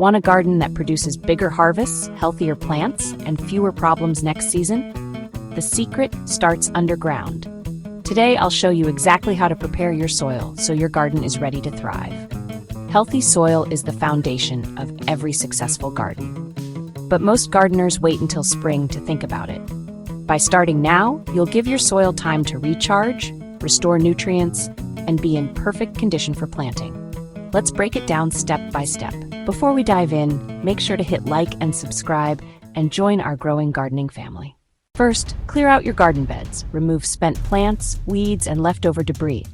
Want a garden that produces bigger harvests, healthier plants, and fewer problems next season? The secret starts underground. Today, I'll show you exactly how to prepare your soil so your garden is ready to thrive. Healthy soil is the foundation of every successful garden. But most gardeners wait until spring to think about it. By starting now, you'll give your soil time to recharge, restore nutrients, and be in perfect condition for planting. Let's break it down step by step. Before we dive in, make sure to hit like and subscribe and join our growing gardening family. First, clear out your garden beds. Remove spent plants, weeds, and leftover debris.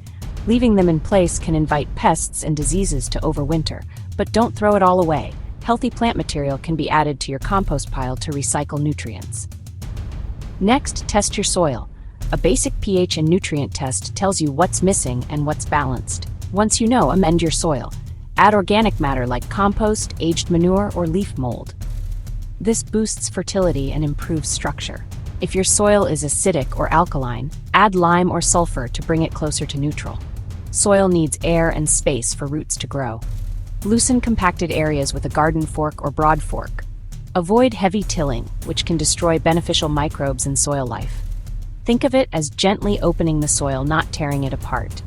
Leaving them in place can invite pests and diseases to overwinter, but don't throw it all away. Healthy plant material can be added to your compost pile to recycle nutrients. Next, test your soil. A basic pH and nutrient test tells you what's missing and what's balanced. Once you know, amend your soil. Add organic matter like compost, aged manure, or leaf mold. This boosts fertility and improves structure. If your soil is acidic or alkaline, add lime or sulfur to bring it closer to neutral. Soil needs air and space for roots to grow. Loosen compacted areas with a garden fork or broad fork. Avoid heavy tilling, which can destroy beneficial microbes and soil life. Think of it as gently opening the soil, not tearing it apart.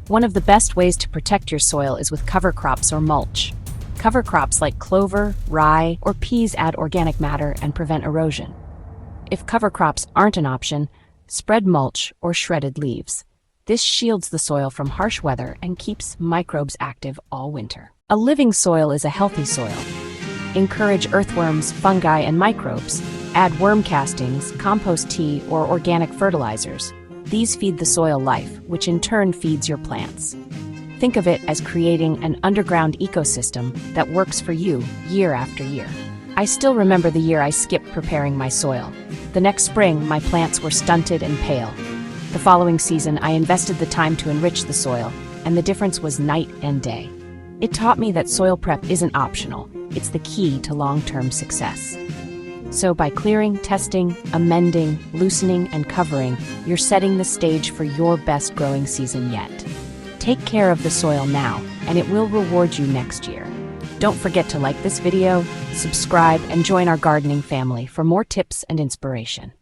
One of the best ways to protect your soil is with cover crops or mulch. Cover crops like clover, rye, or peas add organic matter and prevent erosion. If cover crops aren't an option, spread mulch or shredded leaves. This shields the soil from harsh weather and keeps microbes active all winter. A living soil is a healthy soil. Encourage earthworms, fungi, and microbes. Add worm castings, compost tea, or organic fertilizers. These feed the soil life, which in turn feeds your plants. Think of it as creating an underground ecosystem that works for you year after year. I still remember the year I skipped preparing my soil. The next spring, my plants were stunted and pale. The following season, I invested the time to enrich the soil, and the difference was night and day. It taught me that soil prep isn't optional. It's the key to long-term success. So by clearing, testing, amending, loosening, and covering, you're setting the stage for your best growing season yet. Take care of the soil now, and it will reward you next year. Don't forget to like this video, subscribe, and join our gardening family for more tips and inspiration.